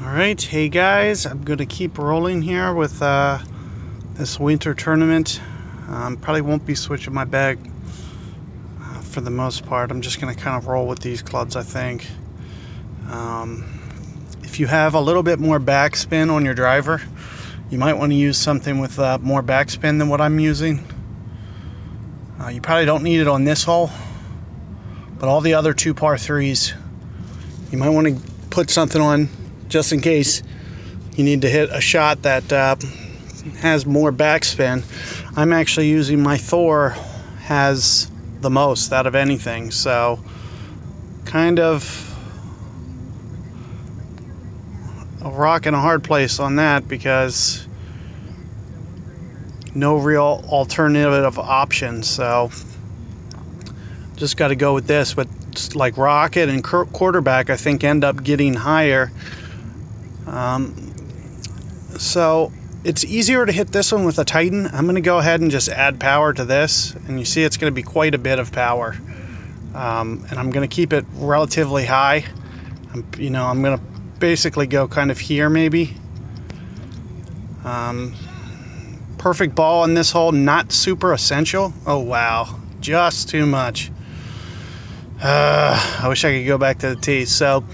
Alright, hey guys, I'm going to keep rolling here with this winter tournament. Probably won't be switching my bag for the most part. I'm just going to kind of roll with these clubs, I think. If you have a little bit more backspin on your driver, you might want to use something with more backspin than what I'm using. You probably don't need it on this hole, but all the other two par 3s, you might want to put something on just in case you need to hit a shot that has more backspin. I'm actually using my Thor has the most out of anything, so kind of a rock and a hard place on that because no real alternative options. So just got to go with this. But like Rocket and Quarterback, I think end up getting higher. So it's easier to hit this one with a Titan. I'm going to go ahead and just add power to this, and you see it's going to be quite a bit of power. And I'm going to keep it relatively high. I'm going to basically go kind of here maybe. Perfect ball in this hole, not super essential. Oh wow, just too much. I wish I could go back to the tee. So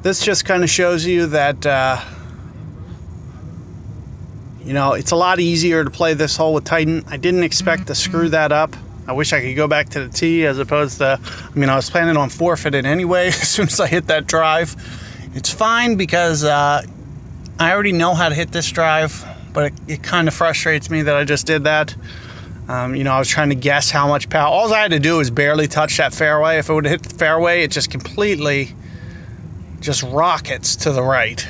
this just kind of shows you that it's a lot easier to play this hole with Titan. I didn't expect to screw that up. I wish I could go back to the tee as opposed to, I was planning on forfeiting anyway as soon as I hit that drive. It's fine because I already know how to hit this drive, but it kind of frustrates me that I just did that. I was trying to guess how much power. All I had to do was barely touch that fairway. If it would have hit the fairway, it just completely just rockets to the right,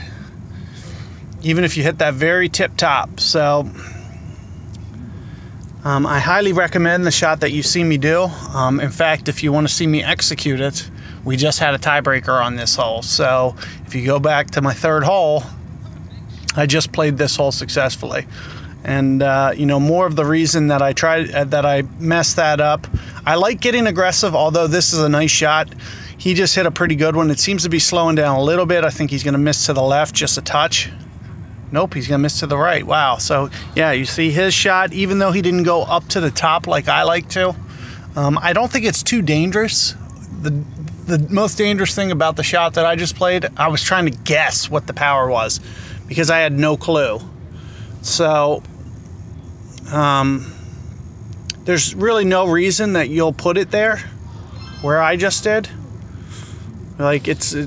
even if you hit that very tip top. So I highly recommend the shot that you see me do. In fact, if you want to see me execute it, we just had a tiebreaker on this hole. So if you go back to my third hole, I just played this hole successfully. And more of the reason that I messed that up. I like getting aggressive, although this is a nice shot. He just hit a pretty good one. It seems to be slowing down a little bit. I think he's going to miss to the left just a touch. Nope, he's going to miss to the right. Wow. So yeah, you see his shot, even though he didn't go up to the top like I like to. I don't think it's too dangerous. The most dangerous thing about the shot that I just played, I was trying to guess what the power was because I had no clue. So there's really no reason that you'll put it there where I just did. Like it's a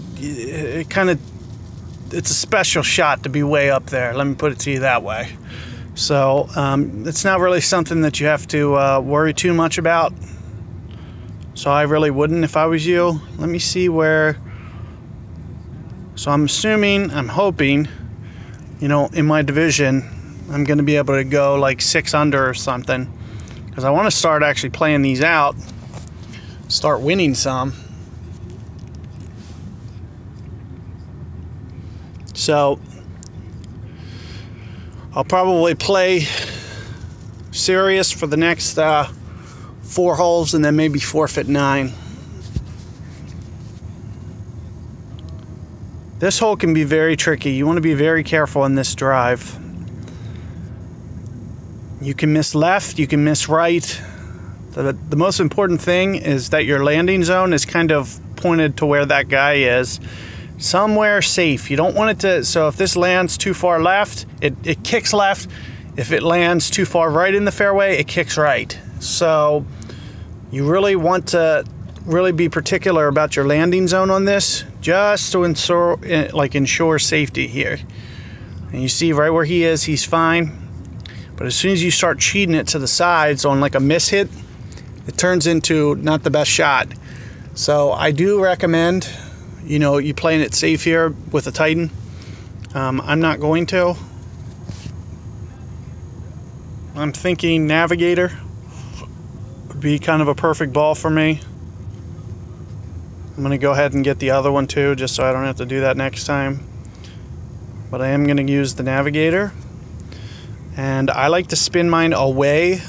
special shot to be way up there. Let me put it to you that way. So it's not really something that you have to worry too much about. So I really wouldn't if I was you. Let me see where. So I'm hoping, in my division, I'm going to be able to go like 6 under or something. Because I want to start actually playing these out. Start winning some. So I'll probably play serious for the next 4 holes and then maybe forfeit 9. This hole can be very tricky. You want to be very careful in this drive. You can miss left, you can miss right. The most important thing is that your landing zone is kind of pointed to where that guy is. Somewhere safe. You don't want it to, so if this lands too far left, it kicks left. If it lands too far right in the fairway, it kicks right. So you really want to be particular about your landing zone on this, just to ensure safety here. And you see right where he is, he's fine. But as soon as you start cheating it to the sides on like a miss hit, it turns into not the best shot. So I do recommend, you playing it safe here with a Titan. I'm not going to. I'm thinking Navigator would be kind of a perfect ball for me. I'm going to go ahead and get the other one too, just so I don't have to do that next time. But I am going to use the Navigator. And I like to spin mine away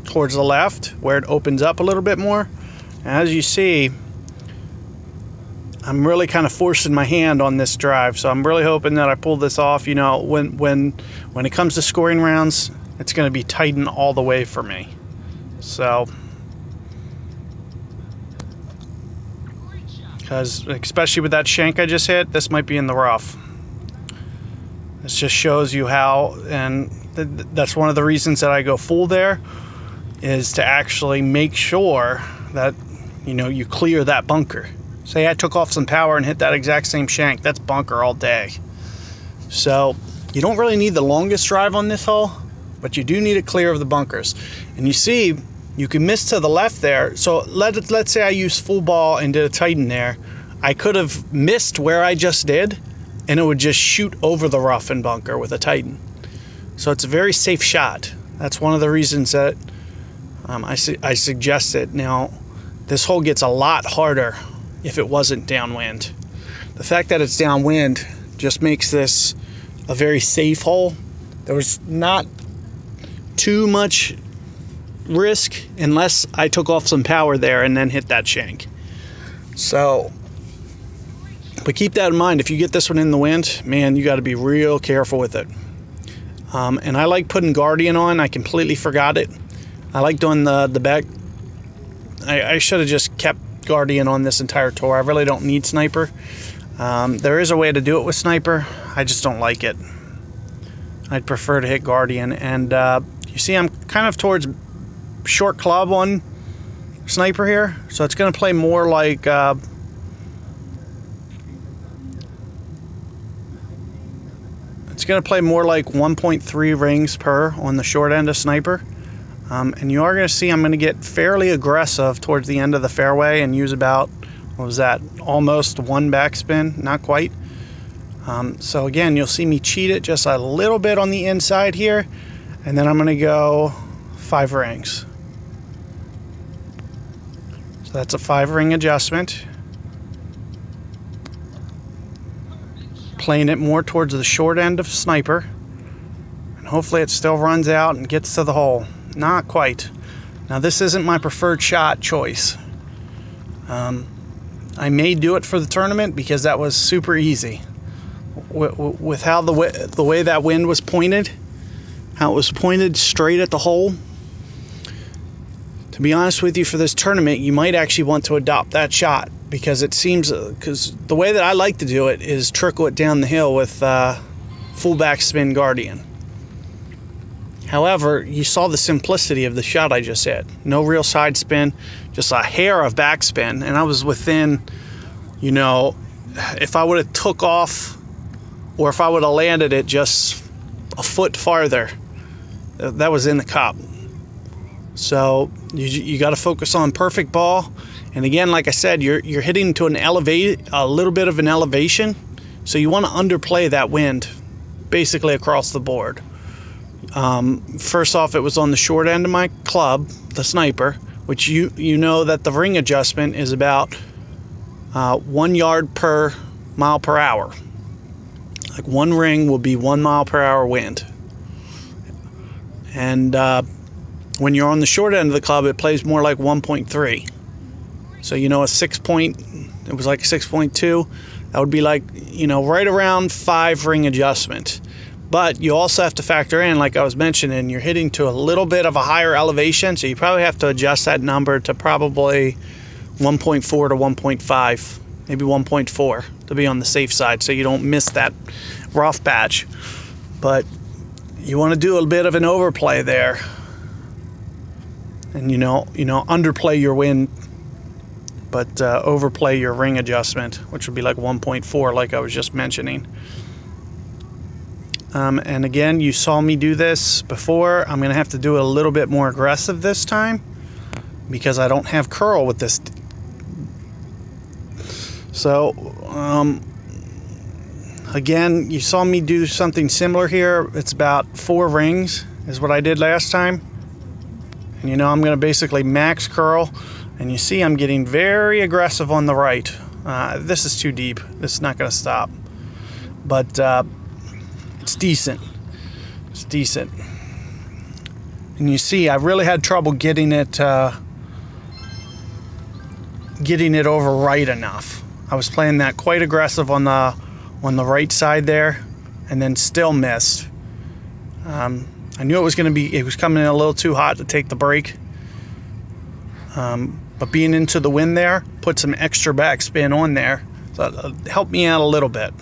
towards the left where it opens up a little bit more. As you see, I'm really kind of forcing my hand on this drive, so I'm really hoping that I pull this off. You know, when it comes to scoring rounds, it's going to be tightened all the way for me. So, because especially with that shank I just hit, this might be in the rough. This just shows you how, and that's one of the reasons that I go full there, is to actually make sure that, you know, you clear that bunker. Say I took off some power and hit that exact same shank, that's bunker all day. So you don't really need the longest drive on this hole, but you do need it clear of the bunkers. And you see, you can miss to the left there. So let's say I used full ball and did a tighten there. I could have missed where I just did, and it would just shoot over the rough and bunker with a tighten. So it's a very safe shot. That's one of the reasons that I suggest it. Now, this hole gets a lot harder if it wasn't downwind. The fact that it's downwind just makes this a very safe hole. There was not too much risk unless I took off some power there and then hit that shank. So, but keep that in mind. If you get this one in the wind, man, you got to be real careful with it. And I like putting Guardian on. I completely forgot it. I like doing the back. I should have just kept Guardian on this entire tour. I really don't need Sniper. There is a way to do it with Sniper. I just don't like it. I'd prefer to hit Guardian. And you see, I'm kind of towards short club on Sniper here, so it's going to play more like it's going to play more like 1.3 rings per on the short end of Sniper. And you are going to see I'm going to get fairly aggressive towards the end of the fairway and use about, what was that, almost one backspin, not quite. So again, you'll see me cheat it just a little bit on the inside here, and then I'm going to go 5 rings. So that's a 5 ring adjustment. Playing it more towards the short end of Sniper, and hopefully it still runs out and gets to the hole. Not quite. Now this isn't my preferred shot choice. I may do it for the tournament because that was super easy. With how the way that wind was pointed, how it was pointed straight at the hole. To be honest with you, for this tournament, you might actually want to adopt that shot, because it seems, because the way that I like to do it is trickle it down the hill with full backspin Guardian. However, you saw the simplicity of the shot I just hit. No real side spin, just a hair of backspin, and I was within, you know, if I would have took off, or if I would have landed it just a foot farther, that was in the cup. So you got to focus on perfect ball. And again, like I said, you're hitting to a little bit of an elevation, so you want to underplay that wind basically across the board. First off, it was on the short end of my club, the Sniper, which you know that the ring adjustment is about 1 yard per mile per hour. Like 1 ring will be 1 mile per hour wind. And when you're on the short end of the club, it plays more like 1.3. So, you know, it was like 6.2. That would be like, you know, right around 5 ring adjustment. But you also have to factor in, like I was mentioning, you're hitting to a little bit of a higher elevation, so you probably have to adjust that number to probably 1.4 to 1.5, maybe 1.4 to be on the safe side, so you don't miss that rough patch. But you want to do a bit of an overplay there, and you know, underplay your wind, but overplay your ring adjustment, which would be like 1.4, like I was just mentioning. And again, you saw me do this before. I'm going to have to do it a little bit more aggressive this time because I don't have curl with this. So, again, you saw me do something similar here. It's about 4 rings is what I did last time. And you know, I'm going to basically max curl. And you see I'm getting very aggressive on the right. This is too deep. This is not going to stop. But it's decent. It's decent. And you see, I really had trouble getting it over right enough. I was playing that quite aggressive on the right side there, and then still missed. I knew it was coming in a little too hot to take the break. But being into the wind there, put some extra backspin on there, so it helped me out a little bit.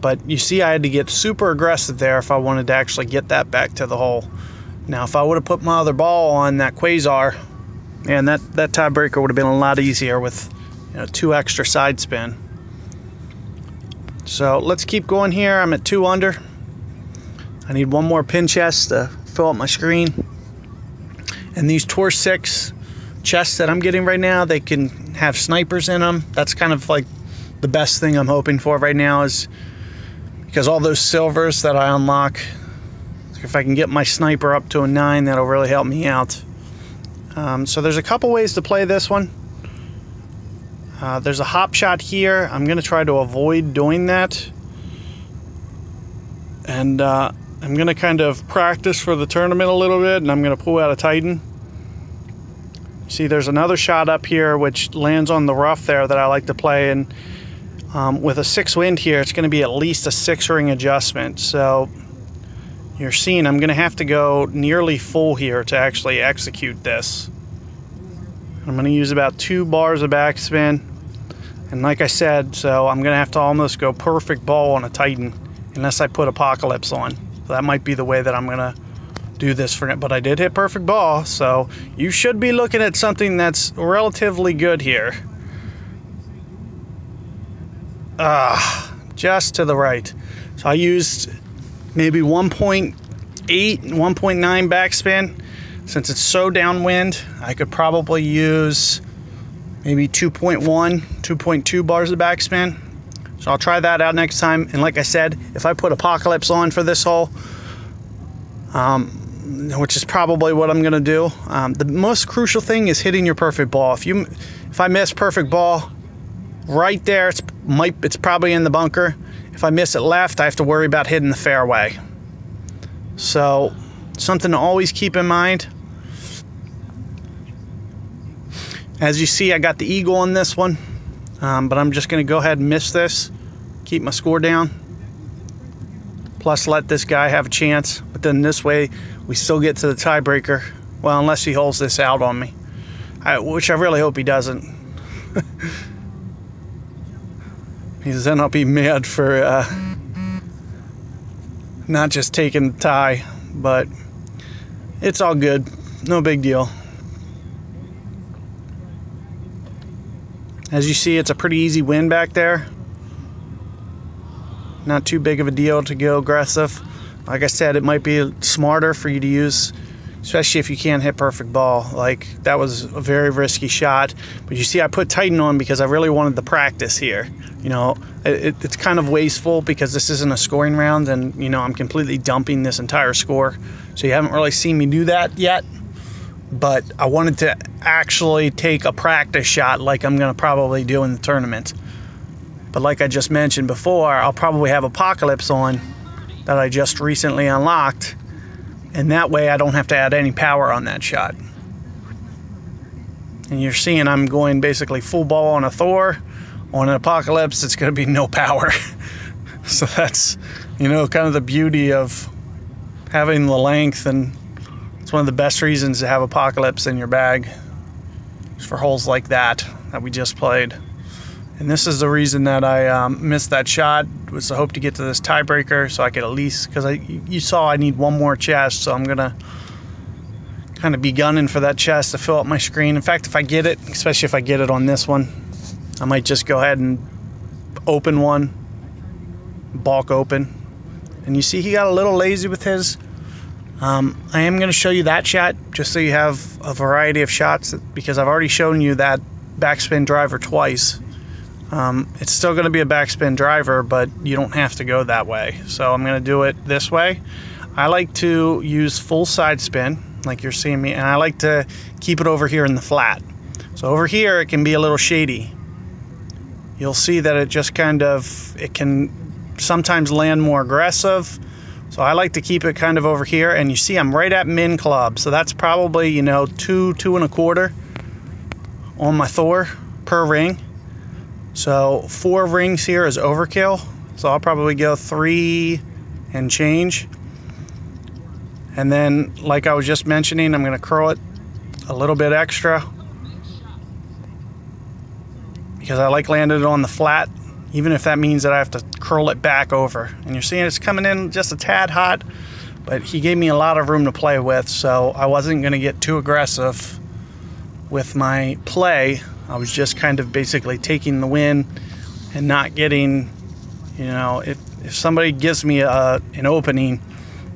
But you see, I had to get super aggressive there if I wanted to actually get that back to the hole. Now, if I would have put my other ball on that Quasar, man, that tiebreaker would have been a lot easier with 2 extra side spin. So let's keep going here. I'm at 2 under. I need one more pin chest to fill up my screen. And these Tour 6 chests that I'm getting right now, they can have snipers in them. That's kind of like the best thing I'm hoping for right now, is because all those silvers that I unlock, if I can get my sniper up to a 9, that'll really help me out. So there's a couple ways to play this one. There's a hop shot here. I'm going to try to avoid doing that. And I'm going to kind of practice for the tournament a little bit, and I'm going to pull out a Titan. See, there's another shot up here which lands on the rough there that I like to play, and with a 6 wind here, it's going to be at least a 6-ring adjustment. So you're seeing I'm going to have to go nearly full here to actually execute this. I'm going to use about 2 bars of backspin, and like I said, so I'm going to have to almost go perfect ball on a Titan unless I put Apocalypse on. So that might be the way that I'm going to do this for it, but I did hit perfect ball, so you should be looking at something that's relatively good here. Just to the right. So I used maybe 1.8, 1.9 backspin. Since it's so downwind, I could probably use maybe 2.1, 2.2 bars of backspin. So I'll try that out next time. And like I said, if I put Apocalypse on for this hole, which is probably what I'm gonna do, the most crucial thing is hitting your perfect ball. If I miss perfect ball right there, it's probably in the bunker. If I miss it left, I have to worry about hitting the fairway. So something to always keep in mind. As you see, I got the eagle on this one, but I'm just going to go ahead and miss this, keep my score down, plus let this guy have a chance. But then this way, we still get to the tiebreaker. Well, unless he holds this out on me, which I really hope he doesn't. Then I'll be mad for not just taking the tie, but it's all good. No big deal. As you see, it's a pretty easy win back there. Not too big of a deal to go aggressive. Like I said, it might be smarter for you to use, especially if you can't hit perfect ball. Like, that was a very risky shot. But you see, I put Titan on because I really wanted the practice here. It's kind of wasteful because this isn't a scoring round, and I'm completely dumping this entire score. So you haven't really seen me do that yet. But I wanted to actually take a practice shot like I'm going to probably do in the tournament. But like I just mentioned before, I'll probably have Apocalypse on that I just recently unlocked. And that way I don't have to add any power on that shot. And you're seeing I'm going basically full ball on a Thor. On an Apocalypse, it's going to be no power. So that's, kind of the beauty of having the length, and it's one of the best reasons to have Apocalypse in your bag, for holes like that we just played. And this is the reason that I missed that shot, was to hope to get to this tiebreaker so I could at least, because you saw I need one more chest, so I'm gonna kind of be gunning for that chest to fill up my screen. In fact, if I get it, especially if I get it on this one, I might just go ahead and open one, bulk open. And you see he got a little lazy with his. I am going to show you that shot just so you have a variety of shots, because I've already shown you that backspin driver twice. It's still going to be a backspin driver, but you don't have to go that way. So I'm going to do it this way. I like to use full side spin like you're seeing me, and I like to keep it over here in the flat. So over here it can be a little shady. You'll see that it can sometimes land more aggressive. So I like to keep it kind of over here, and you see I'm right at min club. So that's probably, 2, 2 1/4 on my Thor per ring. So 4 rings here is overkill. So I'll probably go 3 and change. And then, like I was just mentioning, I'm going to curl it a little bit extra because I like landing it on the flat, even if that means that I have to curl it back over. And you're seeing it's coming in just a tad hot, but he gave me a lot of room to play with, so I wasn't going to get too aggressive with my play. I was just kind of basically taking the win and not getting, you know, if somebody gives me an opening,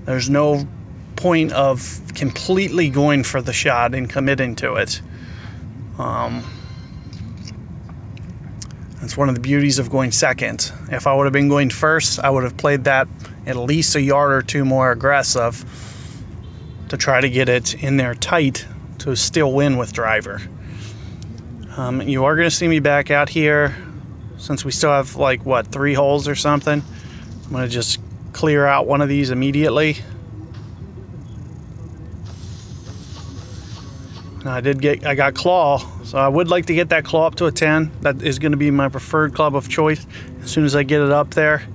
there's no point of completely going for the shot and committing to it. That's one of the beauties of going second. If I would have been going first, I would have played that at least a yard or two more aggressive to try to get it in there tight to still win with driver. You are going to see me back out here since we still have like what, 3 holes or something. I'm going to just clear out one of these immediately. I got claw, so I would like to get that claw up to a 10. That is going to be my preferred club of choice as soon as I get it up there.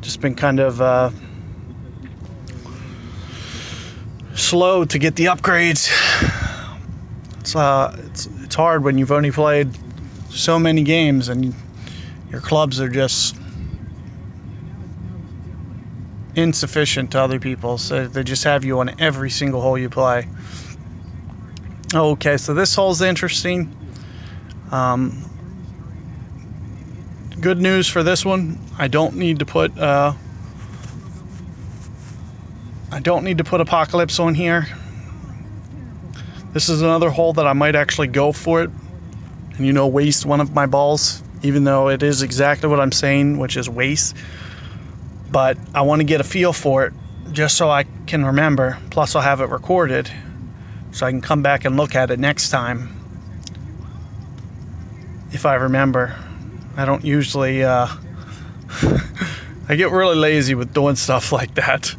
Just been kind of slow to get the upgrades. It's hard when you've only played so many games and your clubs are just insufficient to other people, so they just have you on every single hole you play. Okay, so this hole's interesting. Good news for this one, I don't need to put Apocalypse on here. This is another hole that I might actually go for it and, you know, waste one of my balls, even though it is exactly what I'm saying, which is waste. But I want to get a feel for it just so I can remember. Plus I'll have it recorded so I can come back and look at it next time if I remember. I don't usually I get really lazy with doing stuff like that,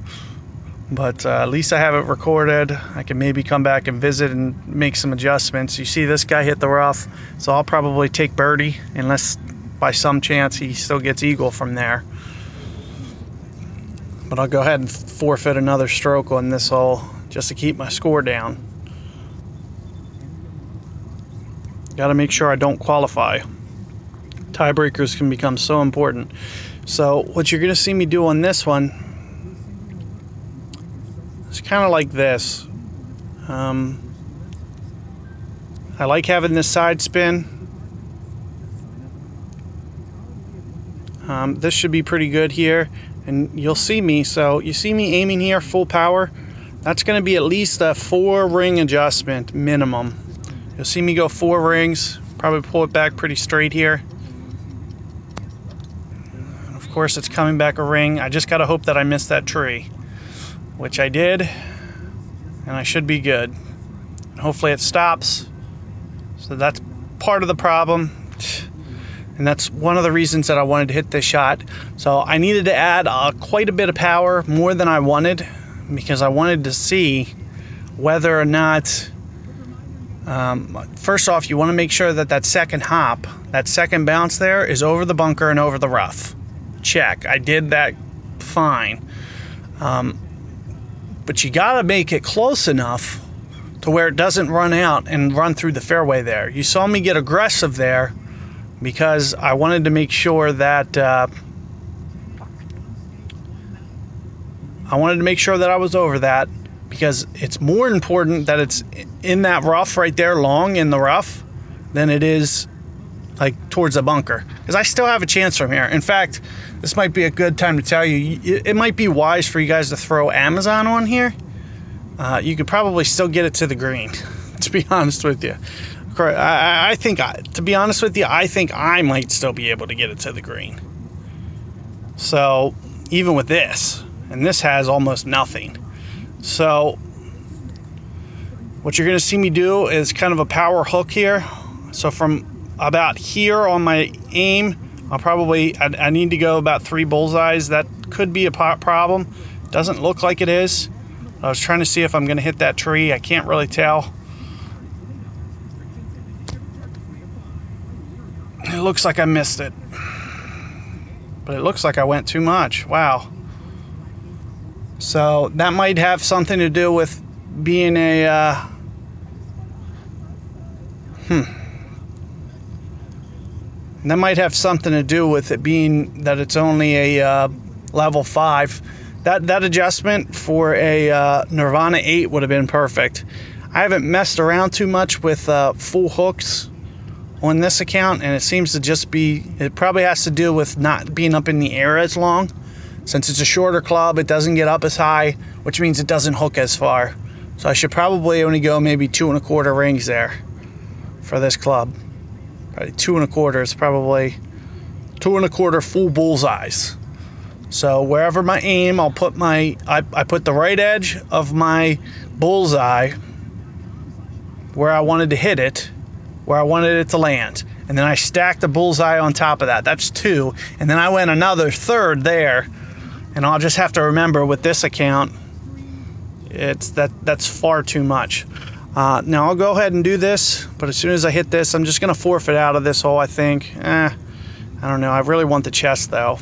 but at least I have it recorded. I can maybe come back and visit and make some adjustments. You see this guy hit the rough, so I'll probably take birdie unless by some chance he still gets eagle from there. But I'll go ahead and forfeit another stroke on this hole just to keep my score down. Got to make sure I don't qualify. Tiebreakers can become so important. So what you're going to see me do on this one is kind of like this. I like having this side spin. This should be pretty good here, and you'll see me. So you see me aiming here full power. That's going to be at least a 4 ring adjustment minimum. You'll see me go 4 rings, probably pull it back pretty straight here. And of course it's coming back a ring. I just got to hope that I missed that tree, which I did, and I should be good. And hopefully it stops. So that's part of the problem, and that's one of the reasons that I wanted to hit this shot. So I needed to add quite a bit of power, more than I wanted, because I wanted to see whether or not first off, you want to make sure that that second hop, that second bounce there is over the bunker and over the rough. Check. I did that fine. But you got to make it close enough to where it doesn't run out and run through the fairway there. You saw me get aggressive there because I wanted to make sure that I was over that, because it's more important that it's in that rough right there, long in the rough, than it is like towards the bunker, because I still have a chance from here. In fact, this might be a good time to tell you, it might be wise for you guys to throw Amazon on here. You could probably still get it to the green, to be honest with you. I think, to be honest with you, I think I might still be able to get it to the green. So even with this, and this has almost nothing. So what you're going to see me do is kind of a power hook here. So from about here on my aim, I need to go about 3 bullseyes. That could be a problem. Doesn't look like it is. I was trying to see if I'm going to hit that tree. I can't really tell. It looks like I missed it. But it looks like I went too much. Wow. So that might have something to do with being a... That might have something to do with it being that it's only a level 5. That adjustment for a Nirvana 8 would have been perfect. I haven't messed around too much with full hooks on this account, and it seems to just be, it probably has to do with not being up in the air as long. Since it's a shorter club, it doesn't get up as high, which means it doesn't hook as far. So I should probably only go maybe 2 1/4 rings there for this club. Probably 2 1/4 is probably 2 1/4 full bullseyes. So wherever my aim, I'll put my, I put the right edge of my bullseye where I wanted to hit it, where I wanted it to land. And then I stacked the bullseye on top of that. That's 2. And then I went another 1/3 there. And I'll just have to remember with this account, that's far too much. Now I'll go ahead and do this, but as soon as I hit this, I'm just gonna forfeit out of this hole, I think. I don't know, I really want the chest though.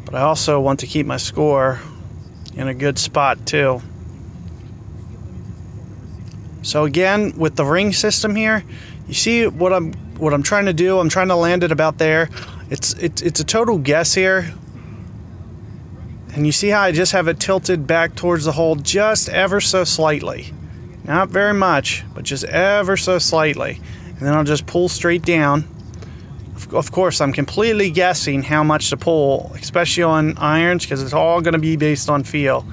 But I also want to keep my score in a good spot too. So again, with the ring system here, you see what I'm trying to do? I'm trying to land it about there. It's a total guess here. And you see how I just have it tilted back towards the hole just ever so slightly. Not very much, but just ever so slightly. And then I'll just pull straight down. Of course, I'm completely guessing how much to pull, especially on irons, because it's all going to be based on feel.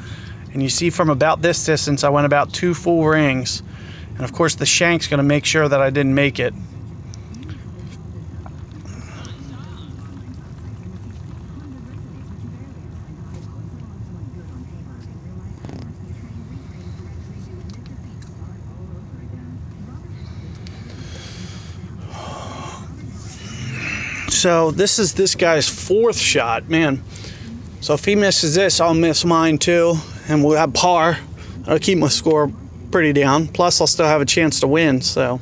And you see from about this distance, I went about 2 full rings. And of course, the shank's going to make sure that I didn't make it. So this is this guy's 4th shot, man. So if he misses this, I'll miss mine too, and we'll have par. I'll keep my score pretty down. Plus, I'll still have a chance to win. So,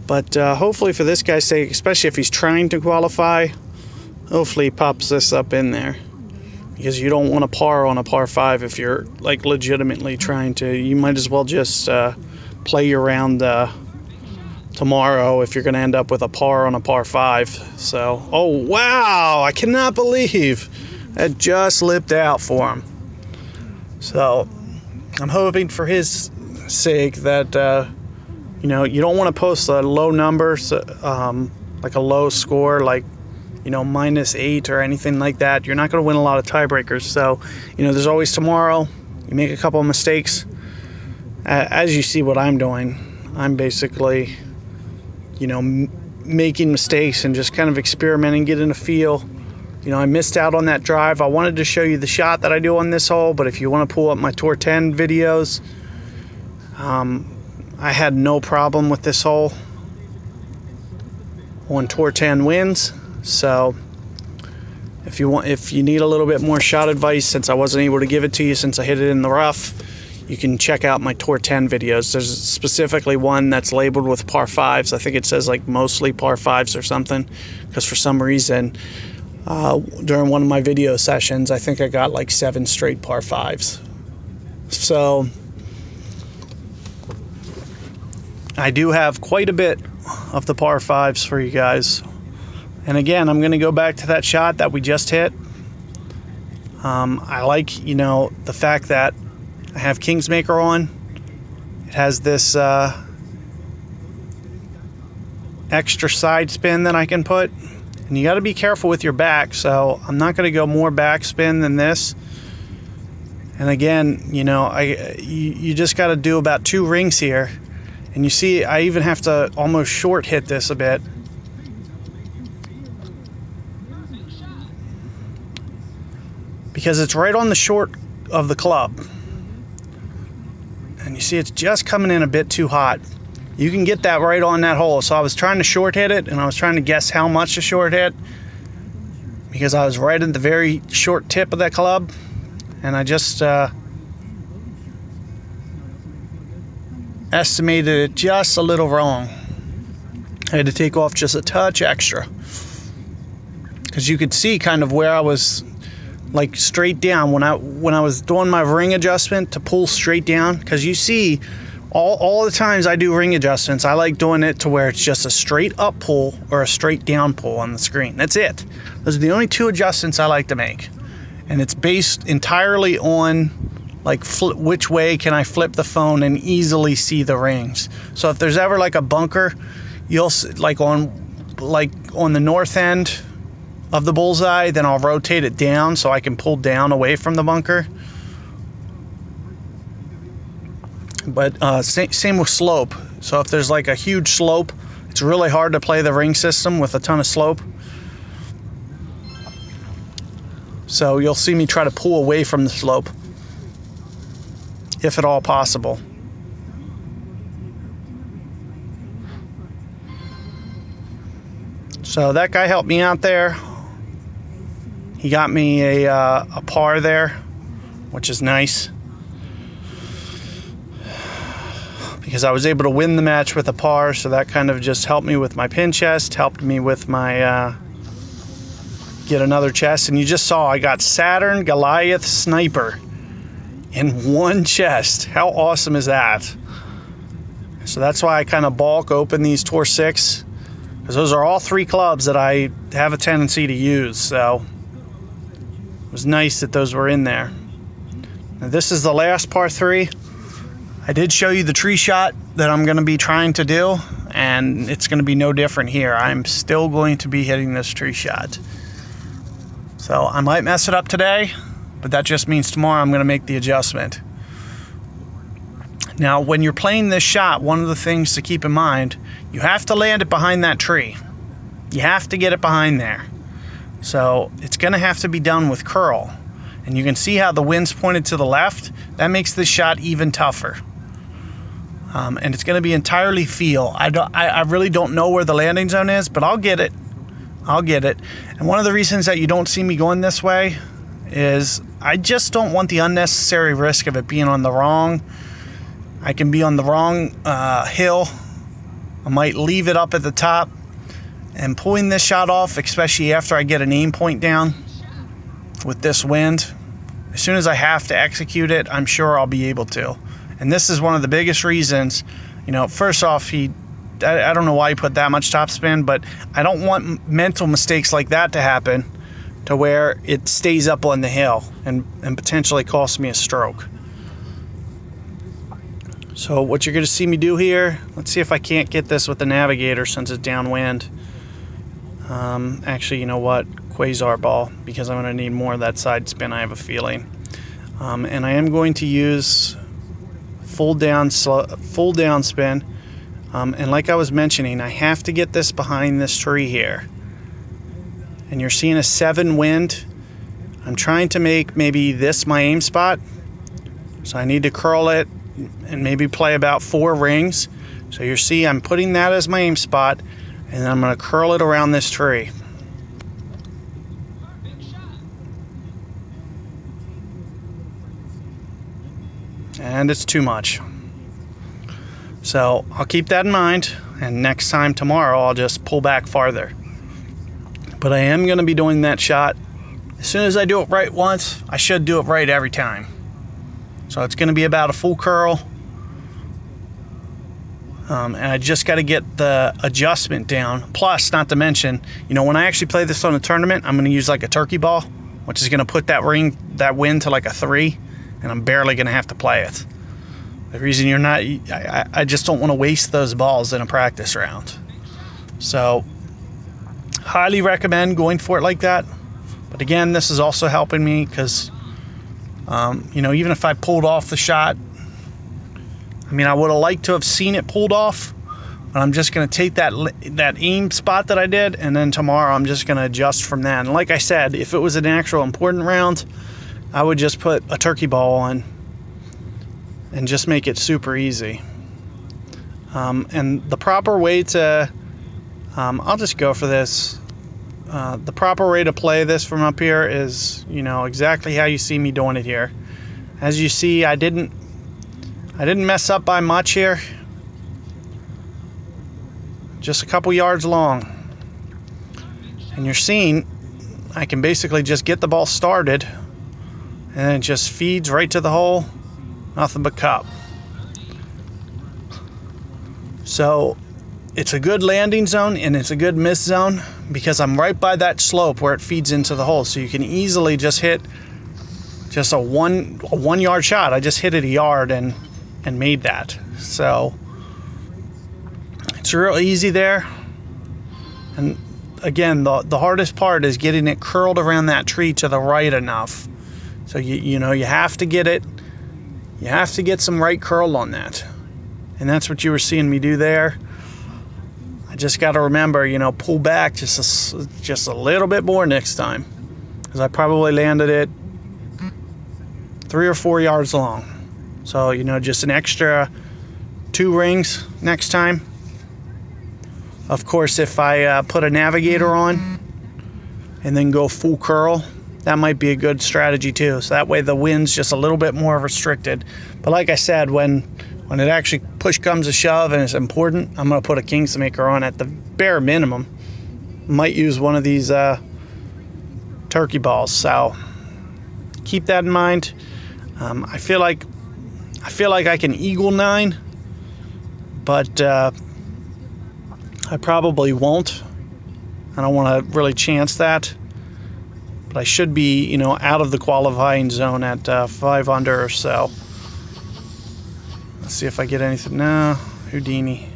but hopefully for this guy's sake, especially if he's trying to qualify, hopefully he pops this up in there, because you don't want a par on a par 5 if you're like legitimately trying to. You might as well just play your round tomorrow if you're going to end up with a par on a par 5. So, oh wow, I cannot believe that just lipped out for him. So I'm hoping for his sake that you know, you don't want to post a low number, like a low score, like, you know, -8 or anything like that. You're not going to win a lot of tiebreakers. So, you know, there's always tomorrow. You make a couple of mistakes. As you see what I'm doing, I'm basically, you know, making mistakes and just kind of experimenting, getting a feel. You know, I missed out on that drive. I wanted to show you the shot that I do on this hole, but if you want to pull up my Tour 10 videos, I had no problem with this hole on Tour 10 wins. So if you need a little bit more shot advice, since I wasn't able to give it to you since I hit it in the rough, you can check out my Tour 10 videos. There's specifically one that's labeled with par 5s. I think it says like mostly par 5s or something, because for some reason during one of my video sessions, I think I got like 7 straight par 5s. So I do have quite a bit of the par 5s for you guys. And again, I'm going to go back to that shot that we just hit. I like, you know, the fact that I have Kingsmaker on. It has this extra side spin that I can put. And you got to be careful with your back, so I'm not going to go more backspin than this. And again, you know, you just got to do about 2 rings here. And you see, I even have to almost short hit this a bit. Because it's right on the short of the club. And you see it's just coming in a bit too hot. You can get that right on that hole. So I was trying to short hit it, and I was trying to guess how much to short hit, because I was right at the very short tip of that club, and I just estimated it just a little wrong. I had to take off just a touch extra, because you could see kind of where I was like straight down when I was doing my ring adjustment to pull straight down, because you see all the times I do ring adjustments, I like doing it to where it's just a straight up pull or a straight down pull on the screen. That's it. Those are the only two adjustments I like to make, and it's based entirely on like which way can I flip the phone and easily see the rings. So if there's ever like a bunker, you'll like on the north end of the bullseye, then I'll rotate it down so I can pull down away from the bunker. But same with slope. So if there's like a huge slope, it's really hard to play the ring system with a ton of slope. So you'll see me try to pull away from the slope, if at all possible. So that guy helped me out there. He got me a par there, which is nice, because I was able to win the match with a par. So that kind of just helped me with my pin chest, helped me with my get another chest. And you just saw I got Saturn Goliath Sniper in one chest. How awesome is that? So that's why I kind of bulk open these Tour 6, because those are all three clubs that I have a tendency to use. So it was nice that those were in there. Now this is the last par 3. I did show you the tree shot that I'm going to be trying to do, and it's going to be no different here. I'm still going to be hitting this tree shot. So I might mess it up today, but that just means tomorrow I'm going to make the adjustment. Now, when you're playing this shot, one of the things to keep in mind, you have to land it behind that tree. You have to get it behind there. So it's going to have to be done with curl. And you can see how the wind's pointed to the left. That makes this shot even tougher. And it's going to be entirely feel. I really don't know where the landing zone is, but I'll get it. I'll get it. And one of the reasons that you don't see me going this way is I just don't want the unnecessary risk of it being on the wrong. I can be on the wrong hill. I might leave it up at the top. And pulling this shot off, especially after I get an aim point down with this wind, as soon as I have to execute it, I'm sure I'll be able to. And this is one of the biggest reasons. You know, first off, I don't know why he put that much topspin, but I don't want mental mistakes like that to happen to where it stays up on the hill and potentially cost me a stroke. So what you're going to see me do here, let's see if I can't get this with the navigator since it's downwind. Actually, you know what? Quasar ball, because I'm going to need more of that side spin, I have a feeling. And I am going to use full down spin. And like I was mentioning, I have to get this behind this tree here. And you're seeing a 7 wind. I'm trying to make maybe this my aim spot. So I need to curl it and maybe play about 4 rings. So you see I'm putting that as my aim spot, and then I'm going to curl it around this tree. And it's too much. So I'll keep that in mind, and next time tomorrow I'll just pull back farther. But I am going to be doing that shot. As soon as I do it right once, I should do it right every time. So it's going to be about a full curl. And I just got to get the adjustment down. Plus, not to mention, you know, when I actually play this on a tournament, I'm going to use like a turkey ball, which is going to put that wind to like a 3, and I'm barely going to have to play it. The reason you're not, I just don't want to waste those balls in a practice round. So, highly recommend going for it like that. But again, this is also helping me because, you know, even if I pulled off the shot, I mean, I would have liked to have seen it pulled off, but I'm just going to take that aim spot that I did, and then tomorrow I'm just going to adjust from that. And like I said, if it was an actual important round, I would just put a turkey ball on and just make it super easy. And the proper way to, I'll just go for this. The proper way to play this from up here is, you know, exactly how you see me doing it here. As you see, I didn't mess up by much here. just a couple yards long. And you're seeing I can basically just get the ball started and it just feeds right to the hole, nothing but cup. So it's a good landing zone and it's a good miss zone because I'm right by that slope where it feeds into the hole. So you can easily just hit just a one yard shot. I just hit it a yard and made that. So it's real easy there. And again, the hardest part is getting it curled around that tree to the right enough. So you know you have to get it. You have to get some right curl on that. And that's what you were seeing me do there. I just got to remember, you know, pull back just a little bit more next time, because I probably landed it 3 or 4 yards long. So, you know, just an extra 2 rings next time. Of course, if I put a navigator on and then go full curl, that might be a good strategy too. So that way the wind's just a little bit more restricted. But like I said, when it actually push comes to shove and it's important, I'm going to put a Kingsmaker on at the bare minimum. Might use one of these turkey balls. So keep that in mind. I feel like I can eagle 9, but I probably won't. I don't want to really chance that. But I should be, you know, out of the qualifying zone at 5 under or so. Let's see if I get anything. No, Houdini.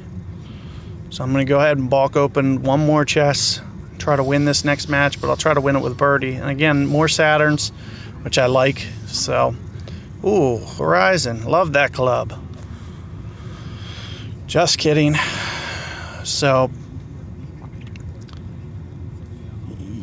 So I'm going to go ahead and balk open one more chest. Try to win this next match, but I'll try to win it with birdie. And again, more Saturns, which I like. So, ooh, Horizon. Love that club. Just kidding. So,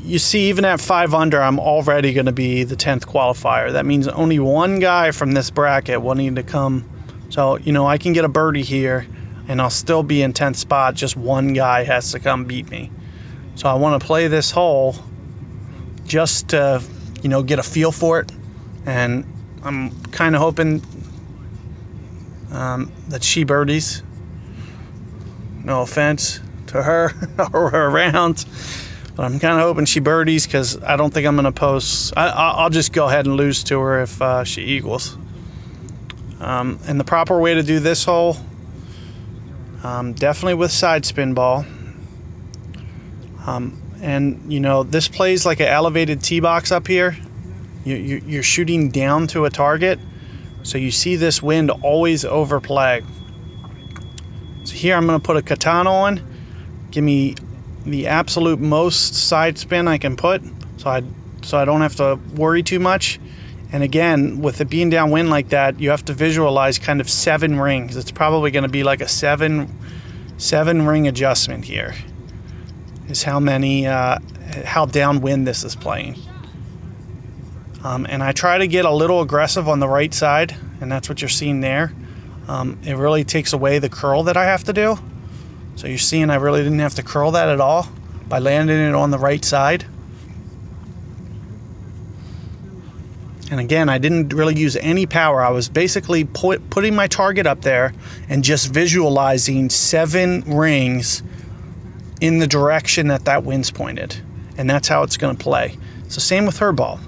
you see, even at 5 under, I'm already going to be the 10th qualifier. That means only one guy from this bracket will need to come. So, you know, I can get a birdie here, and I'll still be in 10th spot. Just one guy has to come beat me. So I want to play this hole just to, you know, get a feel for it. And I'm kind of hoping that she birdies. No offense to her or her round. But I'm kind of hoping she birdies because I don't think I'm going to post. I'll just go ahead and lose to her if she eagles. And the proper way to do this hole, definitely with side spin ball. And, you know, this plays like an elevated tee box up here. You're shooting down to a target. So you see this wind always overplay. So here I'm going to put a katana on. Give me the absolute most side spin I can put, so I don't have to worry too much. And again, with it being downwind like that, you have to visualize kind of 7 rings. It's probably going to be like a 7 ring adjustment here. Is how many how downwind this is playing. And I try to get a little aggressive on the right side, and that's what you're seeing there. It really takes away the curl that I have to do. So you're seeing I really didn't have to curl that at all by landing it on the right side. And again, I didn't really use any power. I was basically putting my target up there and just visualizing 7 rings in the direction that wind's pointed. And that's how it's going to play. So same with her ball.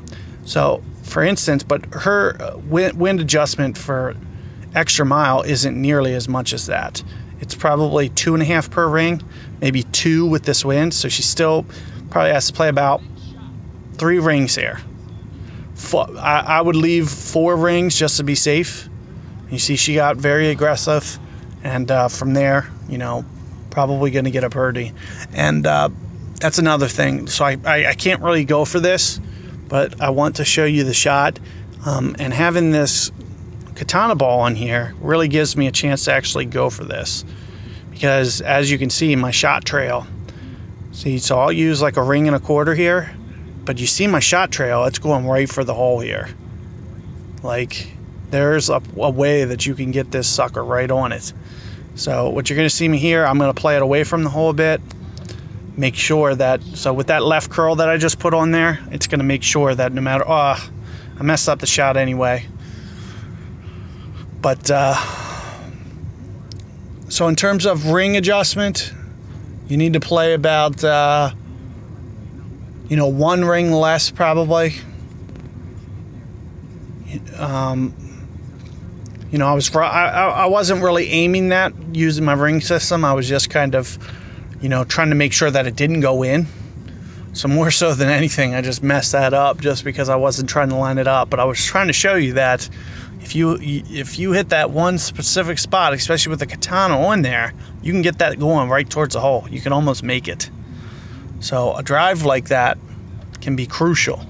So for instance, but her wind adjustment for extra mile isn't nearly as much as that. It's probably 2.5 per ring, maybe 2 with this wind. So she still probably has to play about 3 rings here. I would leave 4 rings just to be safe. You see she got very aggressive. And from there, you know, probably going to get a birdie. And that's another thing. So I can't really go for this, but I want to show you the shot. And having this katana ball on here really gives me a chance to actually go for this, because as you can see, my shot trail, see, so I'll use like a 1.25 rings here, but you see my shot trail, it's going right for the hole here. Like, there's a way that you can get this sucker right on it. So what you're going to see me here, I'm going to play it away from the hole a bit, make sure that, so with that left curl that I just put on there, it's going to make sure that no matter, I messed up the shot anyway. But so in terms of ring adjustment, You need to play about, one ring less probably. I wasn't really aiming that using my ring system. I was just kind of, trying to make sure that it didn't go in. So more so than anything, I just messed that up just because I wasn't trying to line it up. But I was trying to show you that if you hit that one specific spot, especially with the katana on there, you can get that going right towards the hole. You can almost make it. So a drive like that can be crucial.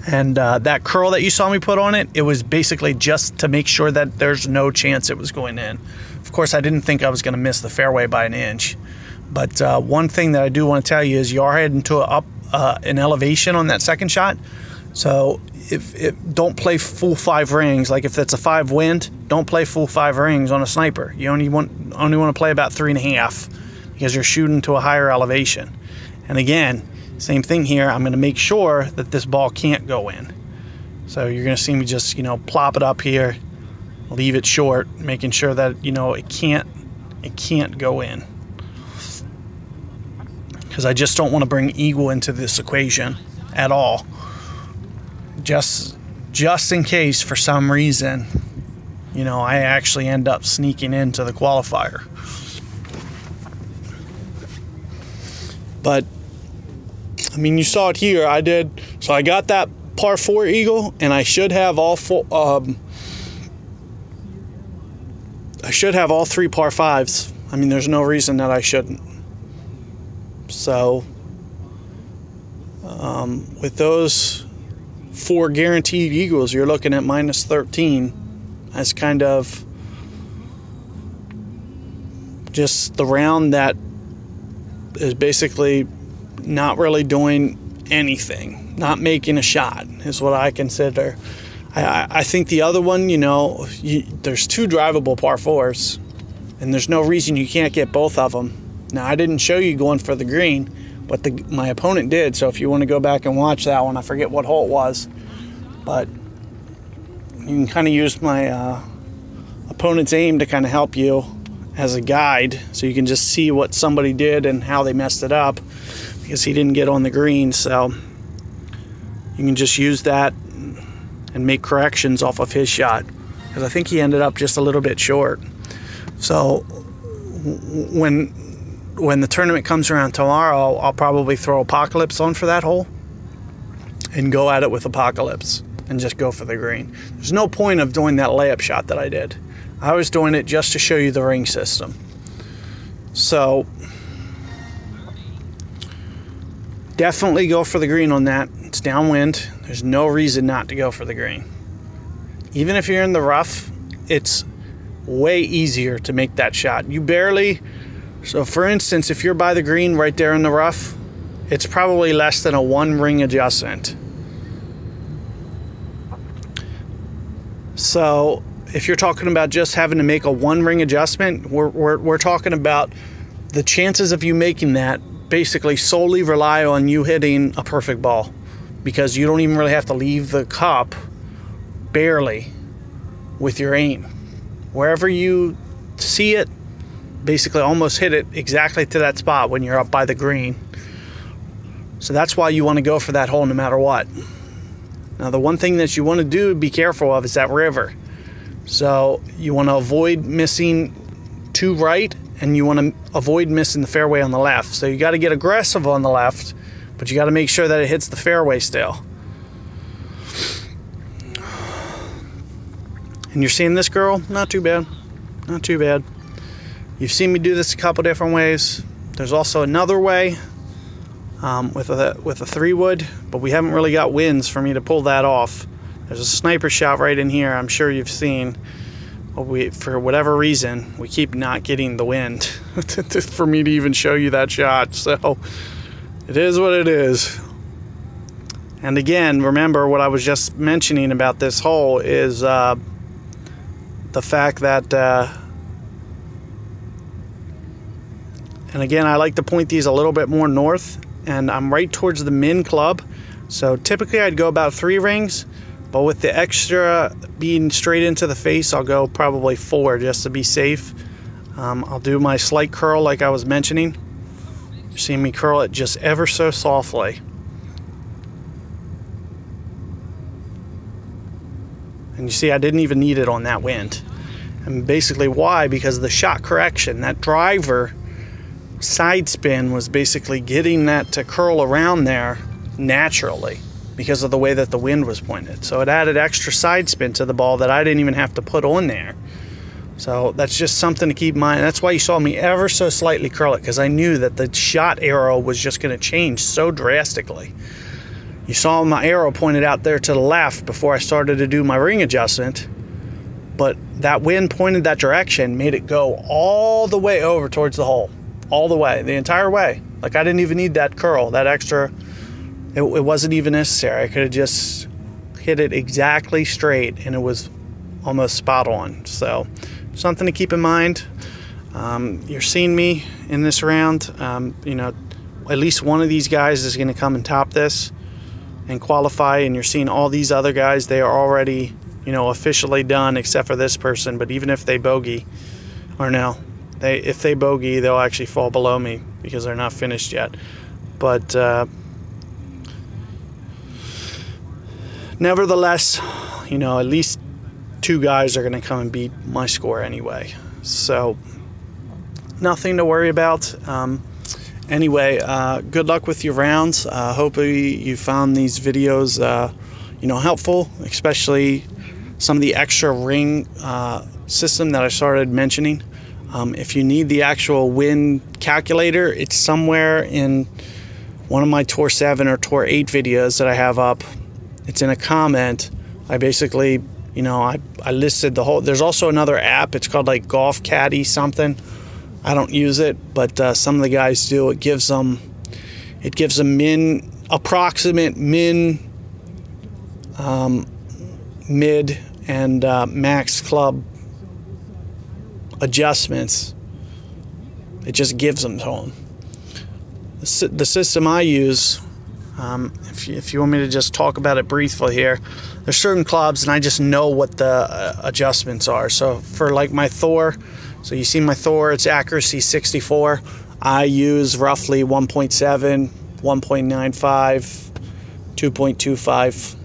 And that curl that you saw me put on it, it was basically just to make sure that there's no chance it was going in. Of course, I didn't think I was going to miss the fairway by an inch. But one thing that I do want to tell you is you are heading to an elevation on that second shot. So if don't play full 5 rings. Like if it's a 5 wind, don't play full 5 rings on a sniper. You only want to play about 3.5 because you're shooting to a higher elevation. And again, same thing here. I'm going to make sure that this ball can't go in. So you're going to see me just plop it up here, leave it short, making sure that it can't go in. Because I just don't want to bring eagle into this equation at all. Just in case for some reason, I actually end up sneaking into the qualifier. But I mean, you saw it here. I did. So I got that par 4 eagle, and I should have all 3 par 5s. I mean, there's no reason that I shouldn't. So with those 4 guaranteed eagles, you're looking at minus 13 as kind of just the round that is basically not really doing anything, not making a shot is what I consider. I think the other one, there's 2 drivable par 4s, and there's no reason you can't get both of them. Now, I didn't show you going for the green, but my opponent did. So if you want to go back and watch that one, I forget what hole it was, but you can kind of use my opponent's aim to kind of help you as a guide, so you can just see what somebody did and how they messed it up, because he didn't get on the green. So you can just use that and make corrections off of his shot, because I think he ended up just a little bit short. So when the tournament comes around tomorrow, I'll probably throw Apocalypse on for that hole and go at it with Apocalypse and just go for the green. There's no point of doing that layup shot that I did. I was doing it just to show you the ring system. So definitely go for the green on that. It's downwind. There's no reason not to go for the green. Even if you're in the rough, it's way easier to make that shot. So for instance, if you're by the green right there in the rough, it's probably less than a 1 ring adjustment. So if you're talking about just having to make a 1 ring adjustment, we're talking about the chances of you making that basically solely rely on you hitting a perfect ball, because you don't even really have to leave the cup, barely, with your aim. Wherever you see it, basically almost hit it exactly to that spot when you're up by the green. So that's why you want to go for that hole no matter what. Now, the one thing that you want to be careful of is that river. So you want to avoid missing to right, and you want to avoid missing the fairway on the left. So you got to get aggressive on the left, but you got to make sure that it hits the fairway still. And you're seeing this girl? Not too bad. Not too bad. You've seen me do this a couple different ways. There's also another way with a 3-wood, but we haven't really got winds for me to pull that off. There's a sniper shot right in here I'm sure you've seen. But for whatever reason, we keep not getting the wind for me to even show you that shot. So it is what it is. And again, remember what I was just mentioning about this hole is the fact that and again, I like to point these a little bit more north, and I'm right towards the min club. So typically I'd go about 3 rings, but with the extra being straight into the face, I'll go probably 4 just to be safe. I'll do my slight curl like I was mentioning. You're seeing me curl it just ever so softly. And you see I didn't even need it on that wind. And basically why? Because of the shot correction. That driver side spin was basically getting that to curl around there naturally because of the way that the wind was pointed. So it added extra side spin to the ball that I didn't even have to put on there. So that's just something to keep in mind. That's why you saw me ever so slightly curl it, because I knew that the shot arrow was just going to change so drastically. You saw my arrow pointed out there to the left before I started to do my ring adjustment, but that wind pointed that direction, made it go all the way over towards the hole. All the way, the entire way. Like I didn't even need that curl, that extra, it wasn't even necessary. I could have just hit it exactly straight and it was almost spot on. So something to keep in mind. You're seeing me in this round. You know, at least one of these guys is going to come and top this and qualify, and you're seeing all these other guys, they are already, you know, officially done except for this person. But even if they bogey, or no, if they bogey, they'll actually fall below me because they're not finished yet. But nevertheless, you know, at least two guys are going to come and beat my score anyway. So nothing to worry about. Anyway, good luck with your rounds. Hopefully you found these videos, you know, helpful, especially some of the extra ring system that I started mentioning. If you need the actual win calculator, it's somewhere in one of my Tour 7 or Tour 8 videos that I have up. It's in a comment. I basically, you know, I listed the whole. There's also another app. It's called like Golf Caddy something. I don't use it, but some of the guys do. It gives them approximate min, mid, and max club adjustments. It just gives them to them. The system I use, if you want me to just talk about it briefly here, there's certain clubs and I just know what the adjustments are. So for like my Thor, so you see my Thor, it's accuracy 64. I use roughly 1.7, 1.95, 2.25.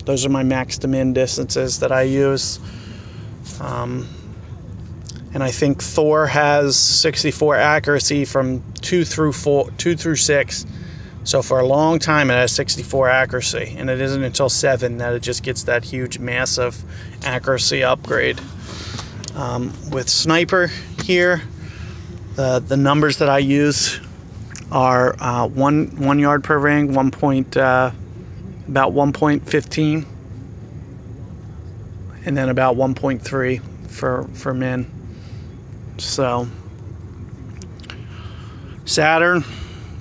Those are my max to min distances that I use. And I think Thor has 64 accuracy from 2 through 6. So for a long time it has 64 accuracy, and it isn't until 7 that it just gets that huge, massive accuracy upgrade. With Sniper here, the numbers that I use are 1 yard per ring, about 1.15, and then about 1.3 for min. So Saturn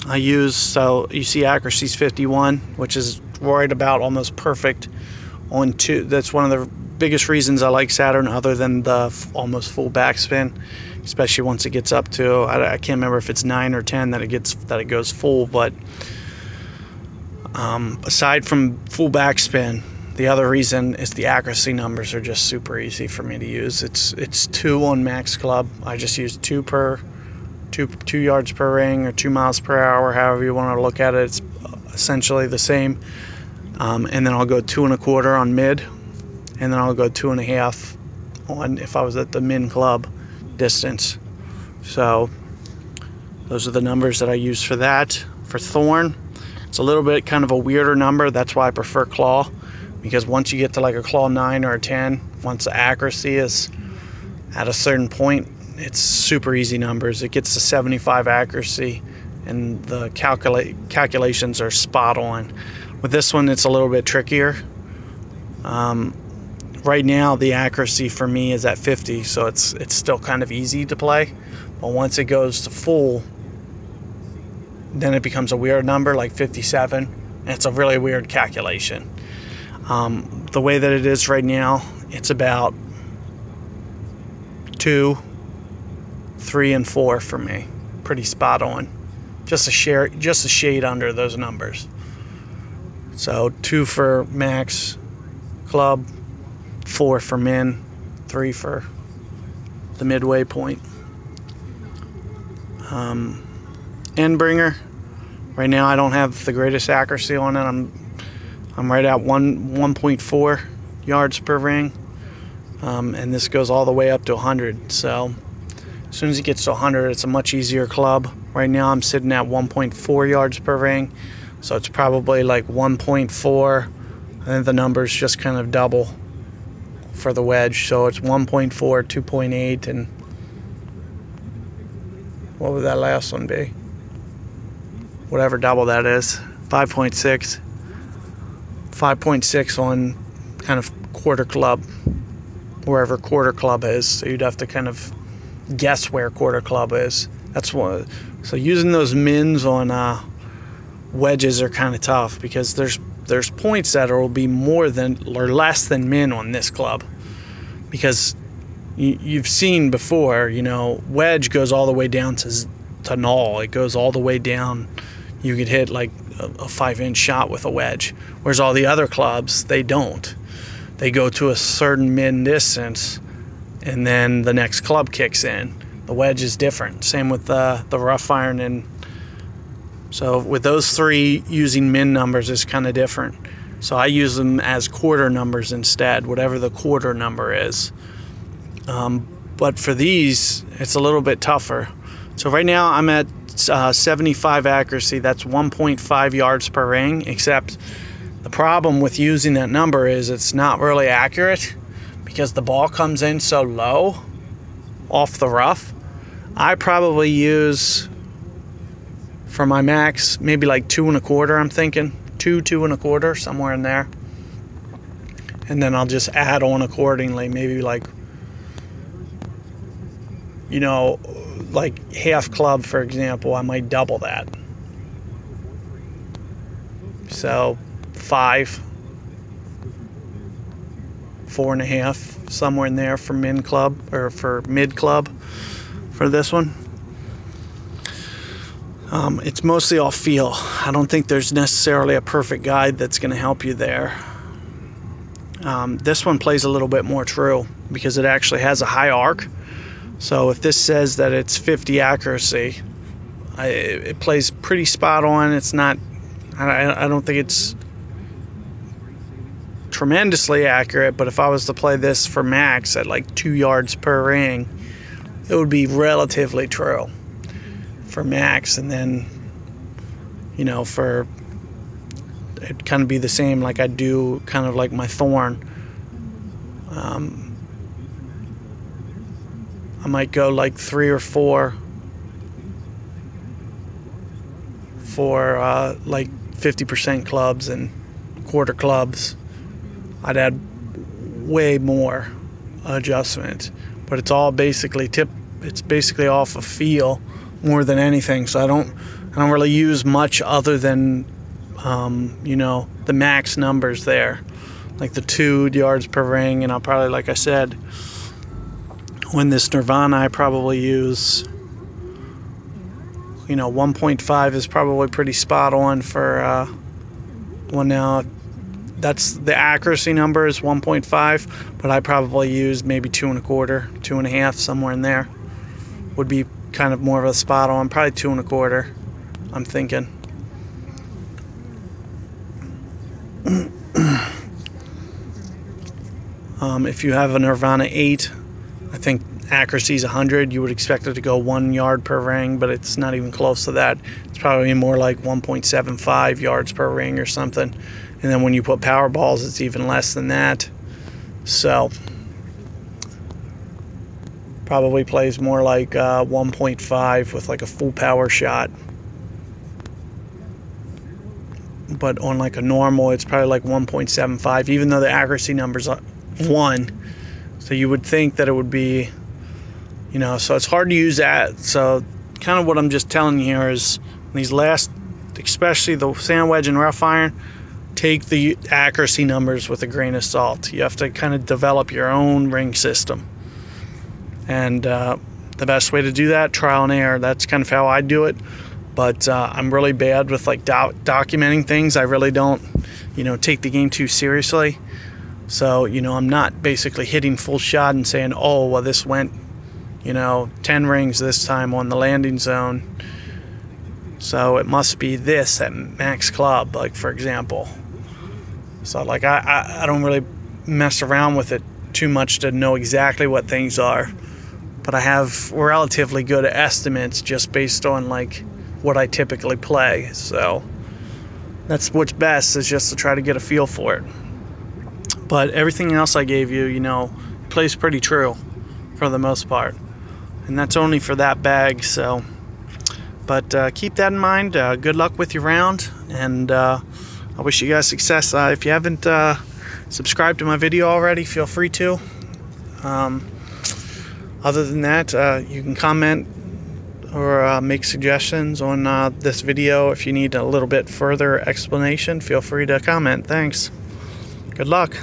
I use, so you see accuracy's 51, which is right about almost perfect on 2. That's one of the biggest reasons I like Saturn, other than the almost full backspin, especially once it gets up to, I can't remember if it's 9 or 10 that it goes full. But aside from full backspin, the other reason is the accuracy numbers are just super easy for me to use. It's 2 on max club. I just use 2 yards per ring, or 2 miles per hour, however you want to look at it. It's essentially the same. And then I'll go 2 1/4 on mid, and then I'll go 2 1/2 on if I was at the min club distance. So those are the numbers that I use for that. For Thorn, it's a little bit kind of a weirder number. That's why I prefer claw, because once you get to like a claw 9 or a 10, once the accuracy is at a certain point, it's super easy numbers. It gets to 75 accuracy, and the calculations are spot on. With this one, it's a little bit trickier. Right now, the accuracy for me is at 50, so it's still kind of easy to play. But once it goes to full, then it becomes a weird number, like 57, and it's a really weird calculation. The way that it is right now, it's about 2, 3, and 4 for me. Pretty spot on. Just a shade under those numbers. So 2 for max club, 4 for min, 3 for the midway point. End bringer. Right now I don't have the greatest accuracy on it. I'm right at 1.4 yards per ring, and this goes all the way up to 100. So as soon as it gets to 100, it's a much easier club. Right now I'm sitting at 1.4 yards per ring, so it's probably like 1.4. I think the numbers just kind of double for the wedge, so it's 1.4, 2.8, and what would that last one be? Whatever double that is, 5.6. 5.6 on kind of quarter club, wherever quarter club is. So you'd have to kind of guess where quarter club is. That's what. So using those mins on wedges are kind of tough, because there's points that will be more than or less than min on this club, because you've seen before, you know, wedge goes all the way down to null. It goes all the way down. You could hit like a 5-inch shot with a wedge, whereas all the other clubs, they don't. They go to a certain min distance, and then the next club kicks in. The wedge is different. Same with the rough iron. And so with those three, using min numbers is kind of different. So I use them as quarter numbers instead, whatever the quarter number is. But for these, it's a little bit tougher. So right now I'm at 75 accuracy. That's 1.5 yards per ring, except the problem with using that number is it's not really accurate, because the ball comes in so low off the rough. I probably use, for my max, maybe like 2 1/4. I'm thinking 2 1/4, somewhere in there, and then I'll just add on accordingly. Maybe like, you know, like half club, for example, I might double that. So 5, 4.5, somewhere in there for min club, or for mid club for this one. It's mostly all feel. I don't think there's necessarily a perfect guide that's going to help you there. This one plays a little bit more true, because it actually has a high arc. So if this says that it's 50 accuracy, it plays pretty spot on. It's not, I don't think it's tremendously accurate, but if I was to play this for max at like 2 yards per ring, it would be relatively true for max. And then, you know, for it'd kind of be the same like I do kind of like my Thorn. I might go like 3 or 4 for like 50% clubs and quarter clubs. I'd add way more adjustment, but it's all basically it's basically off of feel more than anything. So I don't really use much other than you know, the max numbers there, like the 2 yards per ring. And I'll probably, like I said, when this Nirvana, I probably use, you know, 1.5 is probably pretty spot on for well, now that's the accuracy number is 1.5, but I probably use maybe 2 1/4, 2.5, somewhere in there would be kind of more of a spot on. Probably 2 1/4, I'm thinking. If you have a Nirvana 8, I think accuracy is 100. You would expect it to go 1 yard per ring, but it's not even close to that. It's probably more like 1.75 yards per ring or something. And then when you put power balls, it's even less than that. So probably plays more like 1.5 with like a full power shot. But on like a normal, it's probably like 1.75, even though the accuracy number's 1. So you would think that it would be, you know, so it's hard to use that. So kind of what I'm just telling you here is these last, especially the sand wedge and rough iron, take the accuracy numbers with a grain of salt. You have to kind of develop your own ring system. And the best way to do that, trial and error. That's kind of how I do it. But I'm really bad with like documenting things. I really don't, you know, take the game too seriously. So, you know, I'm not basically hitting full shot and saying, oh, well, this went, you know, 10 rings this time on the landing zone. So it must be this at max club, like for example. So like I don't really mess around with it too much to know exactly what things are, but I have relatively good estimates just based on like what I typically play. So that's what's best, is just to try to get a feel for it. But everything else I gave you, you know, plays pretty true for the most part, and that's only for that bag. So but keep that in mind. Good luck with your round, and I wish you guys success. If you haven't subscribed to my video already, feel free to. Other than that, you can comment or make suggestions on this video. If you need a little bit further explanation, feel free to comment. Thanks. Good luck.